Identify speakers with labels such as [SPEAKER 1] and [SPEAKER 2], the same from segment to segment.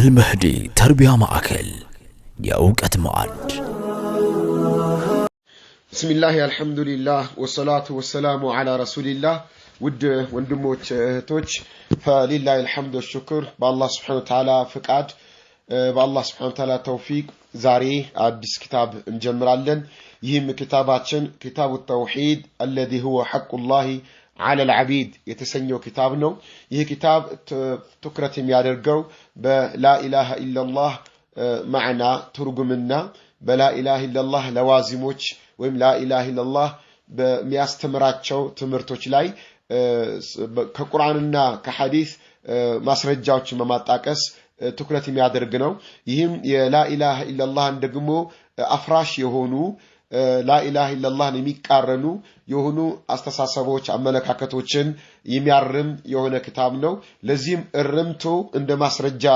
[SPEAKER 1] አልመህዲ ተርቢያ ማዕከል የእውቀት ማዕድ።
[SPEAKER 2] ቢስሚላህ አልሐምዱሊላህ ወሰላቱ ወሰላሙ ዐላ ረሱሊላህ። ውድ ወንድሞች እህቶች፣ ፈሊላሂ አልሐምዱ ወሽኩር በአላህ ሱብሓነሁ ወተዓላ ፍቃድ በአላህ ሱብሓነሁ ወተዓላ ተውፊቅ ዛሬ አዲስ ኪታብ እንጀምራለን። ይህም ኪታባችን ኪታቡ ተውሂድ الذي هو حق الله على العبيد የተሰኘው ኪታብ ነው። ይህ ኪታብ ትኩረት የሚያደርገው በላ ኢላሃ ኢላላህ ማዕና ትርጉምና በላ ኢላሃ ኢላላህ ለዋዚሞች ወይም ላ ኢላሃ ኢላላህ በሚያስተምራቸው ትምህርቶች ላይ ከቁርአንና ከሐዲስ ማስረጃዎችን በማጣቀስ ትኩረት የሚያደርግ ነው። ይህም የላ ኢላሃ ኢላላህን ደግሞ አፍራሽ የሆኑ ላ ኢላሃ ኢላላህን የሚቃረኑ የሆኑ አስተሳሰቦች አመለካከቶችን የሚያርም የሆነ ኪታብ ነው። ለዚህም እርምቱ እንደ ማስረጃ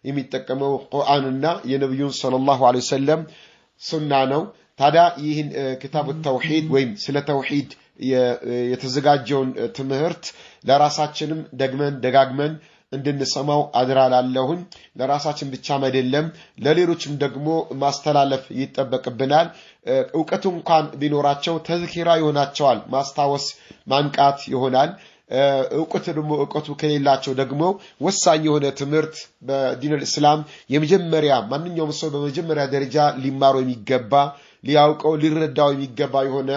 [SPEAKER 2] የሚጠቀመው ቁርአንና የነብዩን ሰለላሁ ዐለይሂ ወሰለም ሱና ነው። ታዲያ ይህን ኪታብ ተውሂድ ወይም ስለ ተውሂድ የተዘጋጀውን ትምህርት ለራሳችንም ደጋግመን እንድንሰማው አድራላለሁን። ለራሳችን ብቻ አይደለም ለሌሎችም ደግሞ ማስተላለፍ ይተበቅብናል። ዕውቀቱ እንኳን ቢኖራቸው ተዝኪራ ይሆናቸዋል፣ ማስታወስ ማንቃት ይሆናል። ዕውቀቱ ከሌላቸው ደግሞ ወሳኝ የሆነ ትምህርት በዲን እስላም የመጀመሪያ ማንኛውም ሰው በመጀመሪያ ደረጃ ሊማረው የሚገባ ሊያውቀው ሊረዳው የሚገባ የሆነ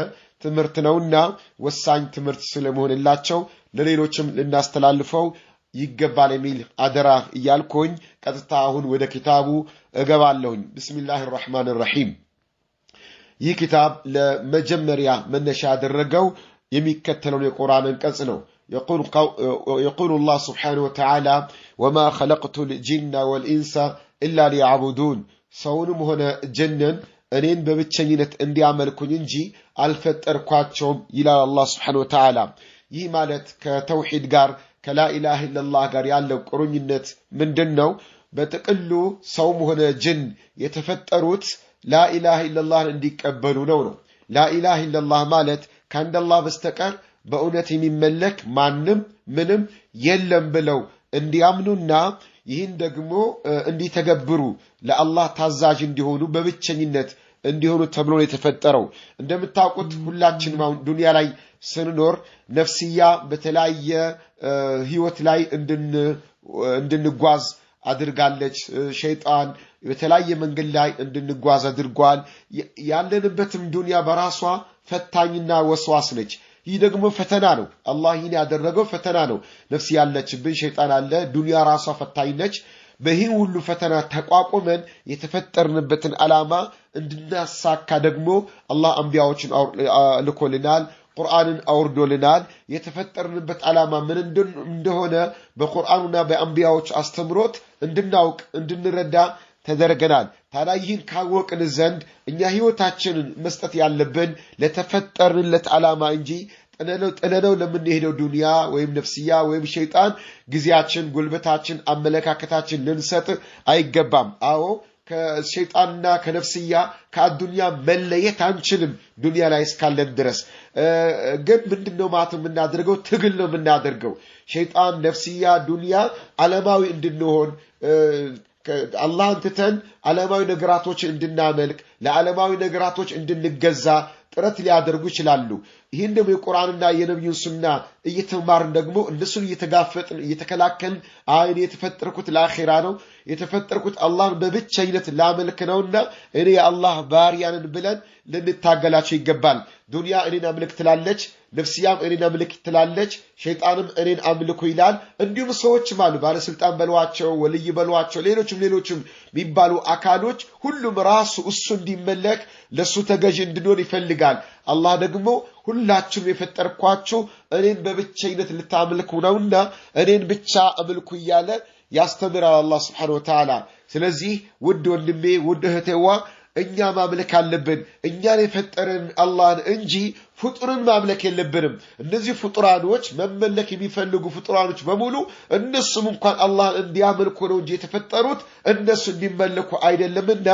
[SPEAKER 2] ትምህርት ነውና ወሳኝ ትምህርት ስለመሆንላቸው ለሌሎችም ልናስተላልፈው ይገባል የሚል አደራ እያልኩኝ ቀጥታ አሁን ወደ ኪታቡ እገባለሁኝ። ቢስሚላሂር ረህማኒር ረሂም። ይህ ኪታብ ለመጀመሪያ መነሻ ያደረገው የሚከተለውን የቁርአን አንቀጽ ነው። يقول الله سبحانه وتعالى وما خلقت الجن والإنس إلا ليعبدون ሰውንም ሆነ ጀንን እኔን በብቸኝነት እንዲያመልኩኝ እንጂ አልፈጠርኳቸውም ይላል አላህ Subhanahu Wa Ta'ala። ይህ ማለት ከተውሂድ ጋር ከላ ኢላሃ ኢላላህ ጋር ያለው ቁርኝነት ምንድነው? በጥቅሉ ሰውም ሆነ ጅን የተፈጠሩት ላ ኢላሃ ኢላላህን እንዲቀበሉ ነው። ላ ኢላሃ ኢላላህ ማለት ከአንድ አላህ በስተቀር በእውነት የሚመለክ ማንም ምንም የለም ብለው እንዲያምኑና ይህን ደግሞ እንዲተገብሩ ለአላህ ታዛዥ እንዲሆኑ በብቸኝነት እንዲሆኑ ተብሎ የተፈጠረው። እንደምታውቁት ሁላችንም አሁን ዱንያ ላይ ስንኖር ነፍስያ በተለያየ ህይወት ላይ እንድንጓዝ አድርጋለች። ሸይጣን በተለያየ መንገድ ላይ እንድንጓዝ አድርጓል። ያለንበትም ዱንያ በራሷ ፈታኝና ወስዋስ ነች። ይህ ደግሞ ፈተና ነው። አላህ ይህን ያደረገው ፈተና ነው። ነፍስ ያለችብን ሸይጣን አለ። ዱንያ ራሷ ፈታኝ ነች። በዚህ ሁሉ ፈተና ተቋቁመን የተፈጠርንበትን ዓላማ እንድናሳካ ደግሞ አላህ አንቢያዎችን ልኮልናል፣ ቁርአንን አውርዶልናል። የተፈጠርንበት ዓላማ ምን እንደሆነ በቁርአኑና በአንቢያዎች አስተምሮት እንድናውቅ እንድንረዳ ተደርገናል። ታዲያ ይህን ካወቅን ዘንድ እኛ ህይወታችንን መስጠት ያለብን ለተፈጠርንለት ዓላማ እንጂ ጥለነው ለምንሄደው ዱንያ ወይም ነፍስያ ወይም ሸይጣን ጊዜያችን፣ ጉልበታችን፣ አመለካከታችን ልንሰጥ አይገባም። አዎ ከሸይጣንና ከነፍስያ ከአዱንያ መለየት አንችልም ዱንያ ላይ እስካለን ድረስ። ግን ምንድነው ማለት የምናደርገው? ትግል ነው የምናደርገው። ሸይጣን፣ ነፍስያ፣ ዱንያ ዓለማዊ እንድንሆን አላህን ትተን ዓለማዊ ነገራቶችን እንድናመልክ ለዓለማዊ ነገራቶች እንድንገዛ ጥረት ሊያደርጉ ይችላሉ። ይህን ደግሞ የቁርአንና የነብዩን ሱና እየተማርን ደግሞ እነሱን እየተጋፈጥን እየተከላከልን እኔ የተፈጠርኩት ለአኺራ ነው፣ የተፈጠርኩት አላህን በብቸኝነት ላመልክ ነውና እኔ የአላህ ባሪያ ነኝ ብለን ልንታገላቸው ይገባል። ዱንያ እኔን አምልክ ትላለች፣ ነፍስያም እኔን አምልክ ትላለች፣ ሸይጣንም እኔን አምልኩ ይላል። እንዲሁም ሰዎችም አሉ፣ ባለስልጣን በሏቸው፣ ወልይ በሏቸው፣ ሌሎችም የሚባሉ አካሎች ሁሉም ራሱ እሱ እንዲመለክ ለሱ ተገዥ እንድንሆን ይፈልጋል። አላህ ደግሞ ሁላችሁም የፈጠርኳችሁ እኔን በብቸኝነት ልታምልኩ ነውና እኔን ብቻ አምልኩ እያለ ያስተምራል አላህ Subhanahu Wa Ta'ala። ስለዚህ ውድ ወንድሜ ውድ እህቴዋ እኛ ማምለክ አለብን እኛን የፈጠረን አላህን እንጂ ፍጡርን ማምለክ የለብንም። እነዚህ ፍጡራኖች መመለክ የሚፈልጉ ፍጡራኖች በሙሉ እነሱም እንኳን አላህን እንዲያመልኩ ነው እንጂ የተፈጠሩት እነሱ እንዲመለኩ አይደለምና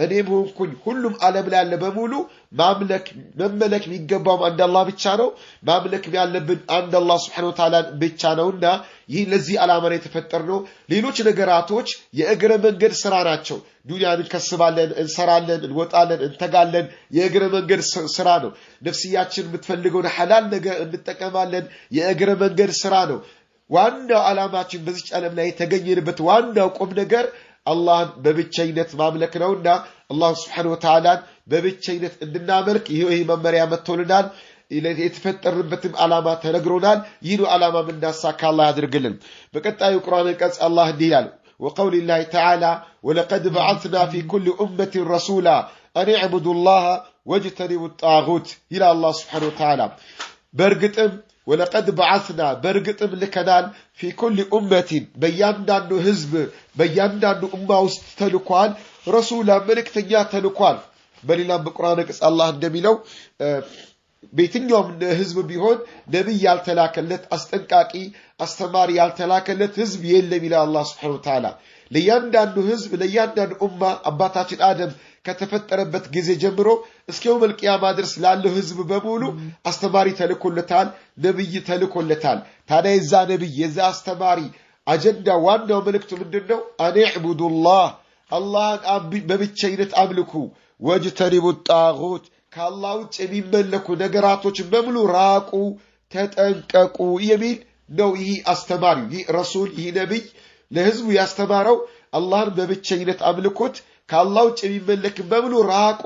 [SPEAKER 2] እኔም ሆንኩኝ ሁሉም ዓለም ላይ ያለ በሙሉ ማምለክ መመለክ የሚገባው አንድ አላህ ብቻ ነው ማምለክ ያለብን አንድ አላህ Subhanahu Wa Ta'ala ብቻ ነውና ይህ ለዚህ ዓላማ ላይ ተፈጠርነው ሌሎች ነገራቶች የእግረ መንገድ ስራ ናቸው ዱንያን ከስባለን እንሰራለን እንወጣለን እንተጋለን የእግረ መንገድ ስራ ነው ነፍስያችን የምትፈልገው ሐላል ነገር እንጠቀማለን የእግረ መንገድ ስራ ነው ዋናው ዓላማችን በዚህ ዓለም ላይ የተገኘንበት ዋናው ቁም ነገር አላህን በብቸኝነት ማምለክ ነውና አላህ Subhanahu Wa Ta'ala በብቸኝነት እንድናመልክ ይሄ መመሪያ መጥቶልናል የተፈጠርንበትም ዓላማ ተነግሮናል ይህን ዓላማ ምናሳካ አላህ ያድርግልን በቀጣዩ ቁርአን አንቀጽ አላህ እንዲህ ይላል وقول الله تعالى ولقد بعثنا في كل أمة رسولا أن اعبدوا الله واجتنبوا الطاغوت إلى الله سبحانه وتعالى برقتم ولقد بعثنا برقتم لكنال في كل أمة بياندانو حزب بياندانو أمة استلقوان رسولا ملك تنيا تلقوان بل إلا بقرآن قص الله እንደሚለው በየትኛውም ህዝብ ቢሆን ነብይ ያልተላከለት አስጠንቃቂ አስተማሪ ያልተላከለት ህዝብ የለም ይላል አላህ Subhanahu Wa Ta'ala ለያንዳንዱ ህዝብ ለያንዳንዱ ኡማ አባታችን አደም ከተፈጠረበት ጊዜ ጀምሮ እስከ የውመል ቂያማ ድረስ ላለው ህዝብ በሙሉ አስተማሪ ተልኮለታል ነብይ ተልኮለታል ታዲያ የዛ ነብይ የዛ አስተማሪ አጀንዳ ዋናው መልእክቱ ምንድነው አኒዕቡዱላህ አላህን በብቸኝነት አምልኩ ወጅተኒቡ ጣጉት ከአላህ ውጭ የሚመለኩ ነገራቶች በሙሉ ራቁ ተጠንቀቁ የሚል ነው ይህ አስተማሪ ይህ ረሱል ይህ ነብይ ለህዝቡ ያስተማረው አላህን በብቸኝነት አምልኩት ከአላህ ውጭ የሚመለክ በሙሉ ራቁ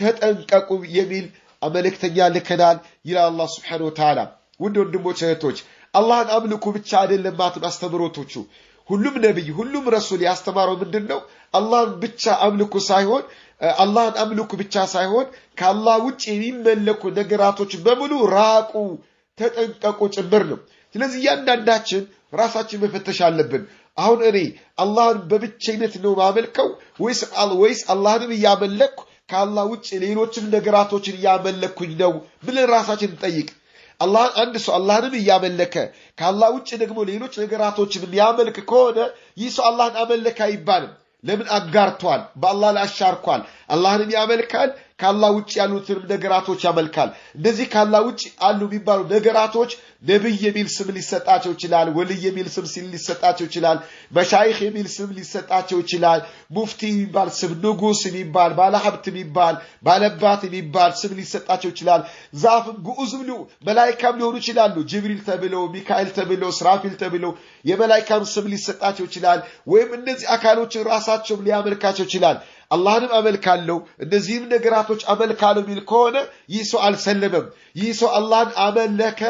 [SPEAKER 2] ተጠንቀቁ የሚል መልእክተኛ ልከናል ይላል አላህ Subhanahu Wa Ta'ala ወንድሞች እህቶች አላህን አምልኩ ብቻ አይደለም አስተምሮቶቹ ሁሉም ነብይ ሁሉም ረሱል ያስተማረው ምንድነው አላህን ብቻ አምልኩ ሳይሆን አላህን አምልኩ ብቻ ሳይሆን ከአላህ ውጭ የሚመለኩ ነገራቶች በሙሉ ራቁ ተጠንቀቁ ጭምር ነው ስለዚህ ያንዳንዳችን ራሳችን መፈተሽ አለብን አሁን እኔ አላህን በብቸኝነት ነው ማመልከው ወይስ አላህን ያመለኩ ከአላህ ውጭ ሌሎችም ነገራቶችን ያመለኩኝ ነው ብለን ራሳችንን እንጠይቅ አላህ አንድ ሰው አላህን ያመለከ ከአላህ ውጭ ደግሞ ሌሎች ነገራቶችን ያመልክ ከሆነ ይህ ሰው አላህን አመለከ አይባልም ለምን አጋርቷል በአላህ ላይ አሻርኳል አላህን ያመልካል ከአላህ ውጭ ያሉትን ነገራቶች ያመልካል እንደዚህ ከአላህ ውጭ አሉ የሚባሉ ነገራቶች ነብይ የሚል ስም ሊሰጣቸው ይችላል ወልይ የሚል ስም ሊሰጣቸው ይችላል መሻይኽ የሚል ስም ሊሰጣቸው ይችላል ሙፍቲ የሚባል ስም ንጉስ የሚባል ባለሀብት የሚባል ባለባት የሚባል ስም ሊሰጣቸው ይችላል ዛፍ ጉኡዝ ብለው መላእክታም ሊሆኑ ይችላሉ ጅብሪል ተብለው ሚካኤል ተብለው ስራፊል ተብለው የመላእክታም ስም ሊሰጣቸው ይችላል ወይም እነዚህ አካሎች ራሳቸው ሊያመልካቸው ይችላል አላህንም አመልካለሁ እነዚህም ነገራቶች አመልካለሁ ሚል ከሆነ ይህ ሰው አልሰለመም ይህ ሰው አላህን አመለከ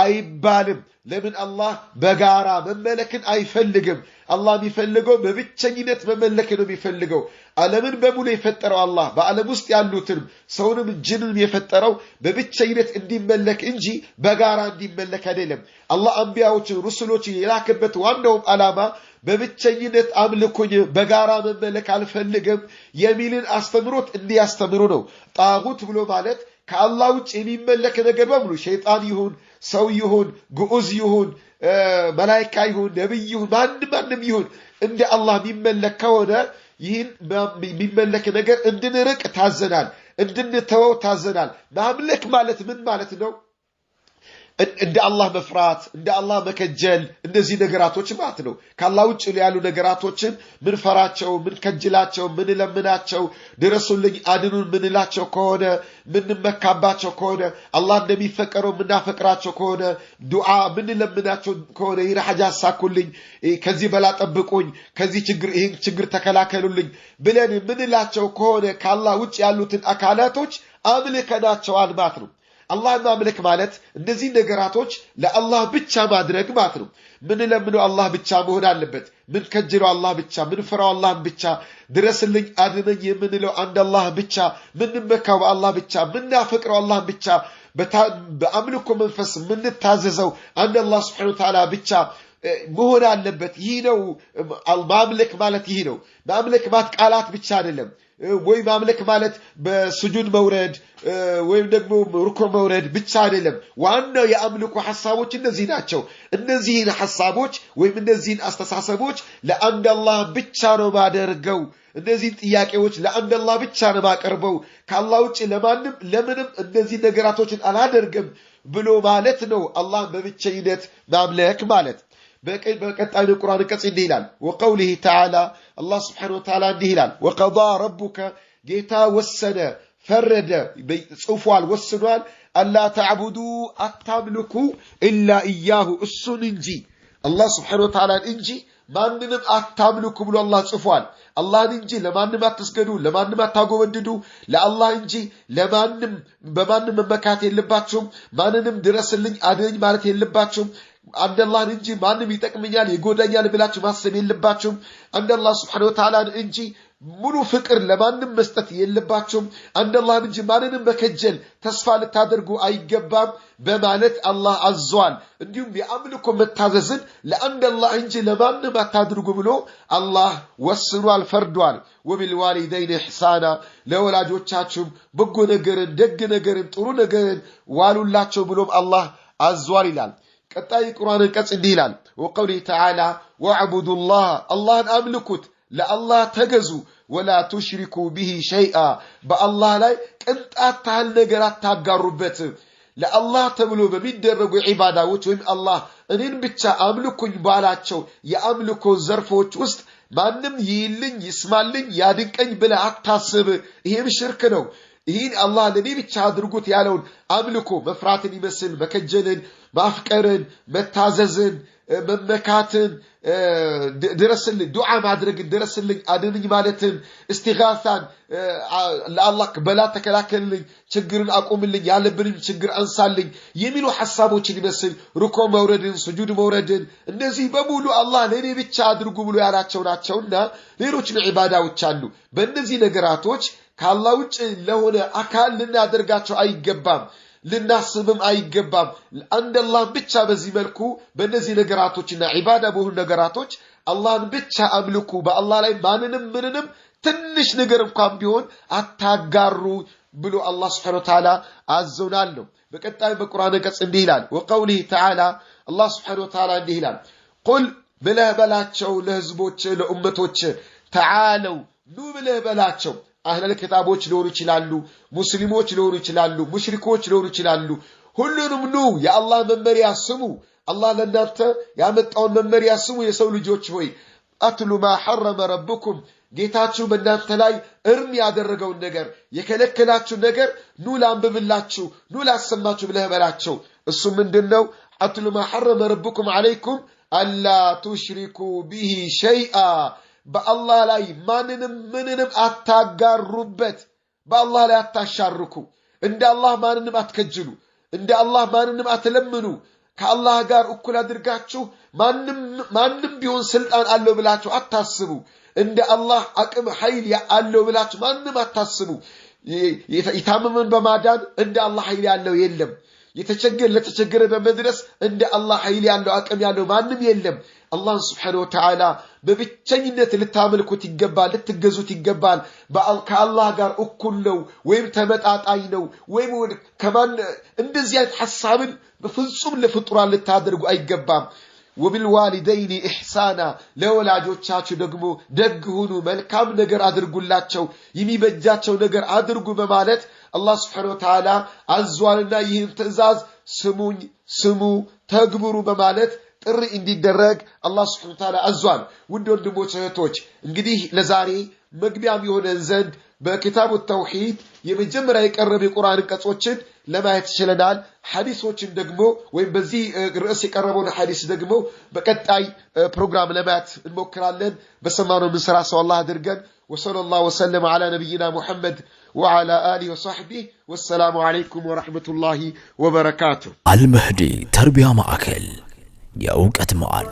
[SPEAKER 2] አይባልም ለምን አላህ በጋራ መመለክን አይፈልግም አላህ የሚፈልገው በብቸኝነት መመለክ ነው የሚፈልገው ዓለምን በሙሉ የፈጠረው አላህ በዓለም ውስጥ ያሉትን ሰውንም ጅንም የፈጠረው በብቸኝነት እንዲመለክ እንጂ በጋራ እንዲመለክ አይደለም አላህ አንቢያዎችን ሩሱሎችን የላከበት ዋናው ዓላማ በብቸኝነት አምልኩኝ በጋራ መመለክ አልፈልግም የሚልን አስተምሮት እንዲያስተምሩ ነው ጣጉት ብሎ ማለት ከአላህ ውጭ የሚመለክ ነገር በሙሉ ሸይጣን ይሁን ሰው ይሁን ጉኡዝ ይሁን መላእክት ይሁን ነብይ ይሁን ማንም ይሁን እንደ አላህ የሚመለክ ከሆነ ይህን የሚመለክ ነገር እንድንርቅ ታዘናል እንድንተወው ታዘናል ማምለክ ማለት ምን ማለት ነው እንደ አላህ መፍራት እንደ አላህ መከጀል እነዚህ ነገራቶች ማለት ነው ከአላህ ውጭ ያሉ ነገራቶችን ምን ፈራቸው ምን ከጅላቸው ምን ለምናቸው ድረሱልኝ አድኑን ምንላቸው ከሆነ ምን መካባቸው ከሆነ አላህ እንደሚፈቀረው ምናፈቅራቸው ከሆነ ዱዓ ምን ለምናቸው ከሆነ ይራጃ ሳኩልኝ ከዚህ በላ ጠብቁኝ ከዚህ ይህን ችግር ተከላከሉልኝ ብለን ምንላቸው ከሆነ ከአላህ ውጭ ያሉትን አካላቶች አምልከናቸዋል ማለት ነው አላህ ማምለክ ማለት እንደዚህ ነገራቶች ለአላህ ብቻ ማድረግ ማለት ነው ምን ለምነው አላህ ብቻ መሆን አለበት ምን ከጅለው አላህ ብቻ ምን ፈራው አላህ ብቻ ድረስልኝ አድነኝ የምንለው አንድ አላህ ብቻ ምን መካው አላህ ብቻ ምን ናፈቅረው አላህ ብቻ በአምልኮ መንፈስ ምን ታዘዘው አንድ አላህ Subhanahu Wa Ta'ala ብቻ መሆን አለበት። ይህ ነው ማምለክ ማለት። ይህ ነው ማምለክ ማለት ቃላት ብቻ አይደለም። ወይ ማምለክ ማለት በስጁድ መውረድ ወይም ደግሞ ሩኩዕ መውረድ ብቻ አይደለም። ዋናው የአምልኮ ሐሳቦች እነዚህ ናቸው። እነዚህን ሐሳቦች ወይም እነዚህን አስተሳሰቦች ለአንድ አላህ ብቻ ነው ማደርገው። እነዚህን ጥያቄዎች ለአንድ አላህ ብቻ ነው ማቀርበው። ከአላህ ውጭ ለምንም እነዚህ ነገራቶችን አላደርግም ብሎ ማለት ነው አላህ በብቸኝነት ማምለክ ማለት። በቀጣዩ ቁርአን አንቀጽ እንዲህ ይላል ወቀውሊሂ ተዓላ አላህ ስብሓነሁ ወተዓላ እንዲህ ይላል ወቀዳ ረቡከ ጌታ ወሰነ ፈረደ ጽፏል ወስኗል አላ ተዕቡዱ አታምልኩ ኢላ ኢያሁ እሱን እንጂ አላህ ስብሓነሁ ወተዓላ እንጂ ማንንም አታምልኩ ብሎ አላህ ጽፏል። አላህን እንጂ ለማንም አትስገዱ፣ ለማንም አታጎበድዱ። ለአላህ እንጂ ለማንም በማንም መመካት የለባችሁም። ማንንም ድረስልኝ አድነኝ ማለት የለባችሁም። አንድ አላህን እንጂ ማንም ይጠቅመኛል ይጎዳኛል ብላችሁ ማሰብ የለባችሁም። አንድ አላህ ስብሓነሁ ወተዓላ እንጂ ሙሉ ፍቅር ለማንም መስጠት የለባችሁም። አንድ አላህን እንጂ ማንንም በከጀል ተስፋ ልታደርጉ አይገባም በማለት አላህ አዟል። እንዲሁም የአምልኮ መታዘዝን ለአንድ አላህ እንጂ ለማንም አታድርጉ ብሎ አላህ ወስኗል ፈርዷል። ወቢልዋሊደይን ኢሕሳና ለወላጆቻችሁም በጎ ነገርን ደግ ነገርን ጥሩ ነገርን ዋሉላቸው ብሎም አላህ አዟል ይላል። ቀጣይ ቁርአን አንቀጽ እንዲህ ይላል ወቀውሊሂ ተዓላ ወዕቡዱላህ አላህን አምልኩት ለአላህ ተገዙ ወላ ቱሽሪኩ ቢሂ ሸይአ በአላህ ላይ ቅንጣት ታህል ነገር አታጋሩበት። ለአላህ ተብሎ በሚደረጉ ዒባዳዎች ወይም አላህ እኔን ብቻ አምልኩኝ ባላቸው የአምልኮ ዘርፎች ውስጥ ማንም ይይልኝ ይስማልኝ ያድንቀኝ ብለህ አታስብ። ይሄም ሽርክ ነው። ይህን አላህ ለኔ ብቻ አድርጉት ያለውን አምልኮ መፍራትን ይመስል መከጀልን፣ ማፍቀርን፣ መታዘዝን፣ መመካትን፣ ድረስልኝ ዱዓ ማድረግን፣ ድረስልኝ አድንኝ ማለትን፣ እስቲጋሳን ለአላህ በላ ተከላከልልኝ፣ ችግርን አቁምልኝ፣ ያለብንን ችግር አንሳልኝ የሚሉ ሐሳቦችን ይመስል ሩኮ መውረድን፣ ስጁድ መውረድን እነዚህ በሙሉ አላህ ለኔ ብቻ አድርጉ ብሎ ያላቸው ናቸውና ሌሎች ዒባዳዎች አሉ። በእነዚህ ነገራቶች ከአላህ ውጭ ለሆነ አካል ልናደርጋቸው አይገባም፣ ልናስብም አይገባም። አንድ አላህ ብቻ በዚህ መልኩ በእነዚህ ነገራቶችና ዒባዳ በሆኑ ነገራቶች አላህን ብቻ አምልኩ። በአላህ ላይ ማንንም ምንንም ትንሽ ነገር እንኳን ቢሆን አታጋሩ ብሎ አላህ ስብሓነሁ ወተዓላ አዘውናል ነው። በቀጣይ በቁርአን አንቀጽ እንዲህ ይላል ወቀውሊሂ ተዓላ አላህ ስብሓነሁ ወተዓላ እንዲህ ይላል ቁል ብለህ በላቸው ለህዝቦች ለኡመቶች ተዓለው ኑ ብለህ በላቸው። አህለል ክታቦች ሊሆኑ ይችላሉ፣ ሙስሊሞች ሊሆኑ ይችላሉ፣ ሙሽሪኮች ሊሆኑ ይችላሉ። ሁሉንም ኑ የአላህ መመሪያ ስሙ። አላህ ለእናንተ ያመጣውን መመሪያ ስሙ። የሰው ልጆች ሆይ አትሉ ማ ሐረመ ረብኩም ጌታችሁ በእናንተ ላይ እርም ያደረገውን ነገር የከለከላችሁ ነገር ኑ ላንብብላችሁ፣ ኑ ላሰማችሁ ብለህ በላቸው። እሱ ምንድነው? አትሉ ማ ሐረመ ረብኩም ዐለይኩም አላ ቱሽሪኩ ቢሂ ሸይአ በአላህ ላይ ማንንም ምንንም አታጋሩበት። በአላህ ላይ አታሻርኩ። እንደ አላህ ማንንም አትከጅሉ። እንደ አላህ ማንንም አትለምኑ። ከአላህ ጋር እኩል አድርጋችሁ ማንም ቢሆን ስልጣን አለው ብላችሁ አታስቡ። እንደ አላህ አቅም ኃይል አለው ብላችሁ ማንንም አታስቡ። የታመመን በማዳን እንደ አላህ ኃይል ያለው የለም። ለተቸገረ በመድረስ እንደ አላህ ኃይል ያለው አቅም ያለው ማንም የለም። አላህ ስብሓነሁ ወተዓላ በብቸኝነት ልታመልኩት ይገባል፣ ልትገዙት ይገባል። ከአላህ ጋር እኩል ነው ወይም ተመጣጣኝ ነው ወይም እንደዚህ አይነት ሐሳብን በፍጹም ለፍጡራን ልታደርጉ አይገባም። ወቢልዋሊደይን ኢሕሳና ለወላጆቻችሁ ደግሞ ደግ ሁኑ፣ መልካም ነገር አድርጉላቸው፣ የሚበጃቸው ነገር አድርጉ በማለት አላህ ስብሓነሁ ወተዓላ አዟልና ይህን ትእዛዝ ስሙ ተግብሩ በማለት ጥሪ እንዲደረግ አላህ ስብሓነሁ ወተዓላ አዟል። ውድ ወንድሞች እህቶች፣ እንግዲህ ለዛሬ መግቢያም የሆነን ዘንድ በኪታቡ ተውሂድ የመጀመሪያ የቀረበ የቁርአን አንቀጾችን ለማየት ችለናል። ሐዲሶችን ደግሞ ወይም በዚህ ርዕስ የቀረበውን ሐዲስ ደግሞ በቀጣይ ፕሮግራም ለማየት እንሞክራለን። በሰማነው ምንሰራ ሰው አላህ አድርገን። وصلى الله وسلم على نبينا محمد وعلى آله وصحبه والسلام عليكم ورحمة الله وبركاته.
[SPEAKER 1] المهدي تربية معاكل يا أوقات معاد.